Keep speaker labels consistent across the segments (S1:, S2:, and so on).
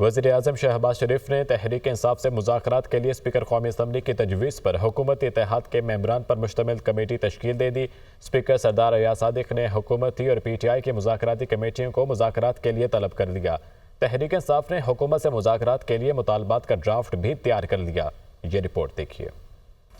S1: وزیراعظم شہباز شریف نے تحریک انصاف سے مذاکرات کے لیے اسپیکر قومی اسمبلی کی تجویز پر حکومتی اتحاد کے ممبران پر مشتمل کمیٹی تشکیل دے دی۔ اسپیکر سردار ایاز صادق نے حکومتی اور پی ٹی آئی کی مذاکراتی کمیٹیوں کو مذاکرات کے لیے طلب کر دیا۔ تحریک انصاف نے حکومت سے مذاکرات کے لیے مطالبات کا ڈرافٹ بھی تیار کر لیا۔ یہ رپورٹ دیکھیے۔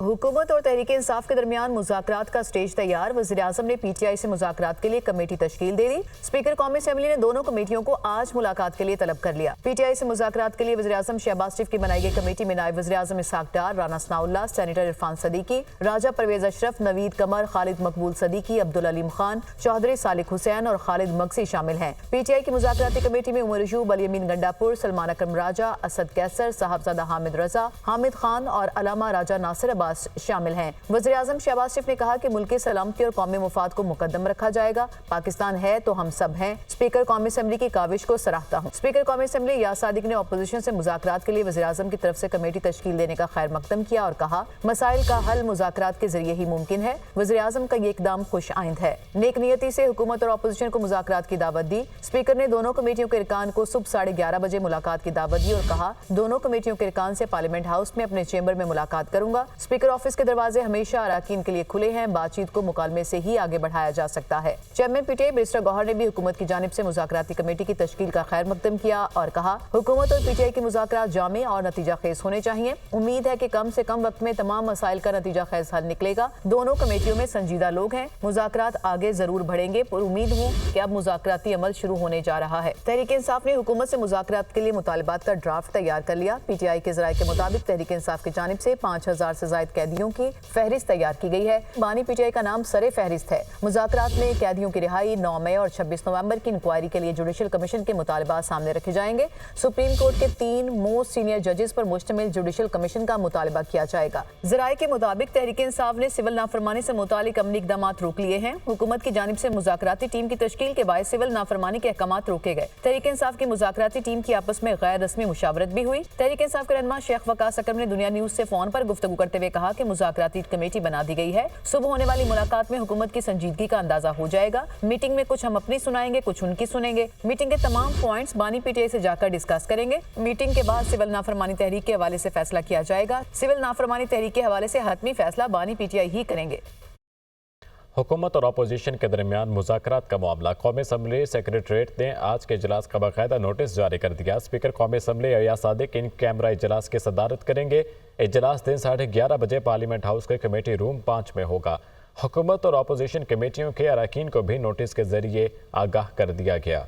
S2: حکومت اور تحریک انصاف کے درمیان مذاکرات کا سٹیج تیار۔ وزیراعظم نے پی ٹی آئی سے مذاکرات کے لیے کمیٹی تشکیل دے دی۔ اسپیکر قومی اسمبلی نے دونوں کمیٹیوں کو آج ملاقات کے لیے طلب کر لیا۔ پی ٹی آئی سے مذاکرات کے لیے وزیراعظم شہباز شریف کی بنائی گئی کمیٹی میں نائب وزیراعظم اسحاق ڈار، رانا ثناء اللہ، سینیٹر عرفان صدیقی، راجہ پرویز اشرف، نوید قمر، خالد مقبول صدیقی، عبدالعلیم خان، چوہدری صالح حسین اور خالد مگسی شامل ہیں۔ پی ٹی آئی کی مذاکراتی کمیٹی میں عمر ایوب، الیمین گنڈاپور، سلمان اکرم راجہ، اسد کیسر، صاحبزادہ حامد رضا، حامد خان اور علامہ راجہ ناصر عباس شامل ہیں۔ وزیراعظم شہباز شریف نے کہا کہ ملک کی سلامتی اور قومی مفاد کو مقدم رکھا جائے گا۔ پاکستان ہے تو ہم سب ہیں۔ اسپیکر قومی اسمبلی کی کاوش کو سراہتا ہوں۔ اسپیکر قومی اسمبلی ایاز صادق نے اپوزیشن سے مذاکرات کے لیے وزیراعظم کی طرف سے کمیٹی تشکیل دینے کا خیر مقدم کیا اور کہا مسائل کا حل مذاکرات کے ذریعے ہی ممکن ہے۔ وزیراعظم کا یہ اقدام خوش آئند ہے۔ نیک نیتی سے حکومت اور اپوزیشن کو مذاکرات کی دعوت دی۔ اسپیکر نے دونوں کمیٹیوں کے ارکان کو صبح 11:30 بجے ملاقات کی دعوت دی اور کہا دونوں کمیٹیوں کے ارکان سے پارلیمنٹ ہاؤس میں اپنے چیمبر میں ملاقات کروں گا۔ اسپیکر آفس کے دروازے ہمیشہ اراکین کے لیے کھلے ہیں۔ بات چیت کو مکالمے سے ہی آگے بڑھایا جا سکتا ہے۔ Chairman P T I barrister Gohar نے بھی حکومت کی جانب سے مذاکراتی کمیٹی کی تشکیل کا خیر مقدم کیا اور کہا حکومت اور پی ٹی آئی کے مذاکرات جامع اور نتیجہ خیز ہونے چاہیے۔ امید ہے کہ کم سے کم وقت میں تمام مسائل کا نتیجہ خیز حل نکلے گا۔ دونوں کمیٹیوں میں سنجیدہ لوگ ہیں۔ مذاکرات آگے ضرور بڑھیں گے۔ پر امید ہوں کہ اب مذاکراتی عمل شروع ہونے جا رہا ہے۔ تحریک انصاف نے حکومت سے مذاکرات کے لیے مطالبات کا ڈرافٹ تیار کر لیا۔ پی ٹی آئی کے ذرائع کے مطابق تحریک انصاف کی جانب سے 5000 سے زائد قیدیوں کی فہرست تیار کی گئی ہے۔ بانی پی ٹی آئی کا نام سر فہرست ہے۔ مذاکرات میں قیدیوں کی رہائی 9 مئی اور 26 نومبر کی انکوائری کے لیے جوڈیشل کمیشن کے مطالبات سامنے رکھے جائیں گے۔ سپریم کورٹ کے 3 موسٹ سینئر ججز پر مشتمل جوڈیشل کمیشن کا مطالبہ کیا جائے گا۔ ذرائع کے مطابق تحریک انصاف نے سول نافرمانی سے متعلق عملی اقدامات روک لیے ہیں۔ حکومت کی جانب سے مذاکراتی ٹیم کی تشکیل کے باعث سول نافرمانی کے احکامات روکے گئے۔ تحریک انصاف کی مذاکراتی ٹیم کی آپس میں غیر رسمی مشاورت بھی ہوئی۔ تحریک انصاف کے رہنما شیخ وقاص اکرم نے دنیا نیوز سے فون پر گفتگو کرتے ہوئے کہا کہ مذاکراتی کمیٹی بنا دی گئی ہے۔ صبح ہونے والی ملاقات میں حکومت کی سنجیدگی کا اندازہ ہو جائے گا۔ میٹنگ میں کچھ ہم اپنی سنائیں گے، کچھ ان کی سنیں گے۔ میٹنگ کے تمام پوائنٹس بانی پی ٹی آئی سے جا کر ڈسکس کریں گے۔ میٹنگ کے بعد سول نافرمانی تحریک کے حوالے سے فیصلہ کیا جائے گا۔ سول نافرمانی تحریک کے حوالے سے حتمی فیصلہ بانی پی ٹی آئی ہی کریں گے۔
S1: حکومت اور اپوزیشن کے درمیان مذاکرات کا معاملہ قومی اسمبلی سیکریٹریٹ نے آج کے اجلاس کا باقاعدہ نوٹس جاری کر دیا۔ اسپیکر قومی اسمبلی ایاز صادق ان کیمرہ اجلاس کی صدارت کریں گے۔ اجلاس دن 11:30 بجے پارلیمنٹ ہاؤس کے کمیٹی روم 5 میں ہوگا۔ حکومت اور اپوزیشن کمیٹیوں کے اراکین کو بھی نوٹس کے ذریعے آگاہ کر دیا گیا۔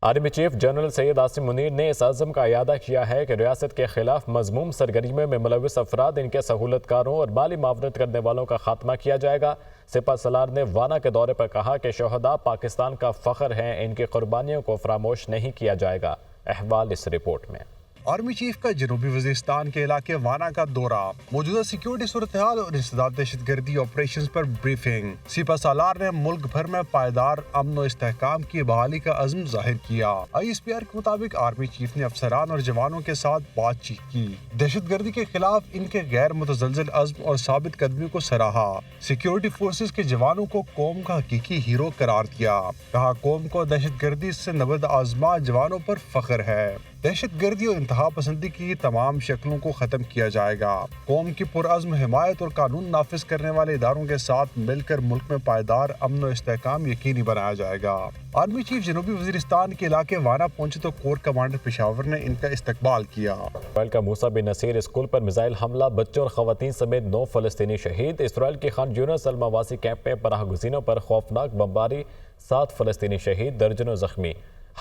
S1: Army chief general Syed Asim Munir نے اس عزم کا اعادہ کیا ہے کہ ریاست کے خلاف مذموم سرگرمیوں میں ملوث افراد، ان کے سہولت کاروں اور مالی معاونت کرنے والوں کا خاتمہ کیا جائے گا۔ سپہ سالار نے وانا کے دورے پر کہا کہ شہداء پاکستان کا فخر ہیں، ان کی قربانیوں کو فراموش نہیں کیا جائے گا۔ احوال اس رپورٹ میں۔
S3: آرمی چیف کا جنوبی وزیرستان کے علاقے وانا کا دورہ، موجودہ سیکیورٹی صورتحال اور انسداد دہشت گردی آپریشنز پر بریفنگ۔ سپہ سالار نے ملک بھر میں پائیدار امن و استحکام کی بحالی کا عزم ظاہر کیا۔ آئی ایس پی آر کے مطابق آرمی چیف نے افسران اور جوانوں کے ساتھ بات چیت کی، دہشت گردی کے خلاف ان کے غیر متزلزل عزم اور ثابت قدمی کو سراہا۔ سیکیورٹی فورسز کے جوانوں کو قوم کا حقیقی ہیرو قرار دیا۔ کہا قوم کو دہشت گردی سے نبرد آزما جوانوں پر فخر ہے۔ دہشت گردی اور انتہا پسندی کی تمام شکلوں کو ختم کیا جائے گا۔ قوم کی پرعزم حمایت اور قانون نافذ کرنے والے اداروں کے ساتھ مل کر ملک میں پائیدار امن و استحکام یقینی بنایا جائے گا۔ آرمی چیف جنوبی وزیرستان کے علاقے وانا پہنچے تو کور کمانڈر پشاور نے ان کا استقبال کیا۔
S1: اسرائیل کا موسیٰ بن نصیر اسکول پر میزائل حملہ، بچوں اور خواتین سمیت 9 فلسطینی شہید۔ اسرائیل کی خان یونس المواسی کیمپ میں پناہ گزینوں پر خوفناک بمباری، 7 فلسطینی شہید، درجنوں زخمی۔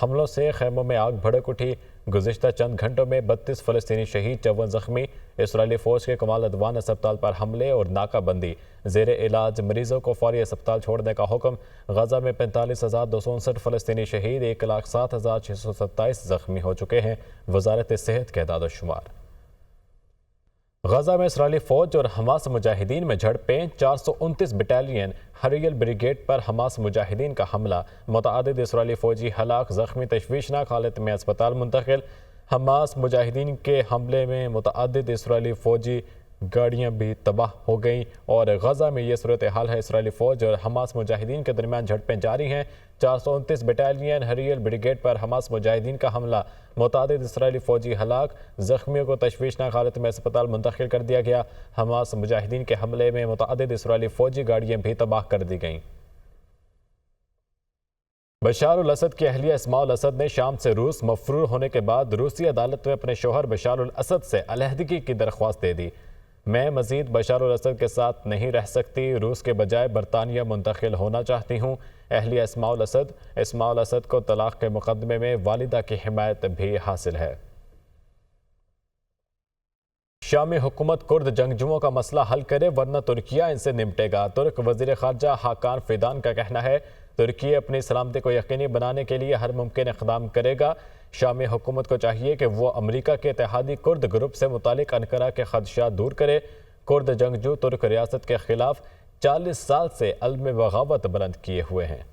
S1: حملوں سے خیموں میں آگ بھڑک اٹھی۔ گزشتہ چند گھنٹوں میں 32 فلسطینی شہید، 54 زخمی۔ اسرائیلی فوج کے کمال عدوان اسپتال پر حملے اور ناکہ بندی، زیر علاج مریضوں کو فوری اسپتال چھوڑنے کا حکم۔ غزہ میں 45,259 فلسطینی شہید، 1,07,627 زخمی ہو چکے ہیں۔ وزارت صحت کے اعداد و شمار۔ غزہ میں اسرائیلی فوج اور حماس مجاہدین میں جھڑپیں، 429 بٹالین ہریل بریگیڈ پر حماس مجاہدین کا حملہ، متعدد اسرائیلی فوجی ہلاک، زخمی تشویشناک حالت میں اسپتال منتقل۔ حماس مجاہدین کے حملے میں متعدد اسرائیلی فوجی گاڑیاں بھی تباہ ہو گئیں اور غزہ میں یہ صورتحال ہے۔ اسرائیلی فوج اور حماس مجاہدین کے درمیان جھڑپیں جاری ہیں۔ 429 بٹالین ہریل بریگیڈ پر حماس مجاہدین کا حملہ، متعدد اسرائیلی فوجی ہلاک، زخمیوں کو تشویشناک حالت میں اسپتال منتقل کر دیا گیا۔ حماس مجاہدین کے حملے میں متعدد اسرائیلی فوجی گاڑیاں بھی تباہ کر دی گئیں۔ بشار الاسد کی اہلیہ اسماء الاسد نے شام سے روس مفرور ہونے کے بعد روسی عدالت میں اپنے شوہر بشار الاسد سے علیحدگی کی درخواست دے دی۔ میں مزید بشار الاسد کے ساتھ نہیں رہ سکتی، روس کے بجائے برطانیہ منتقل ہونا چاہتی ہوں۔ اہلیہ اسماء الاسد کو طلاق کے مقدمے میں والدہ کی حمایت بھی حاصل ہے۔ شامی حکومت کرد جنگجوؤں کا مسئلہ حل کرے ورنہ ترکیہ ان سے نمٹے گا۔ ترک وزیر خارجہ حاکان فیدان کا کہنا ہے ترکی اپنی سلامتی کو یقینی بنانے کے لیے ہر ممکن اقدام کرے گا۔ شامی حکومت کو چاہیے کہ وہ امریکہ کے اتحادی کرد گروپ سے متعلق انقرہ کے خدشات دور کرے۔ کرد جنگجو ترک ریاست کے خلاف 40 سال سے علم بغاوت بلند کیے ہوئے ہیں۔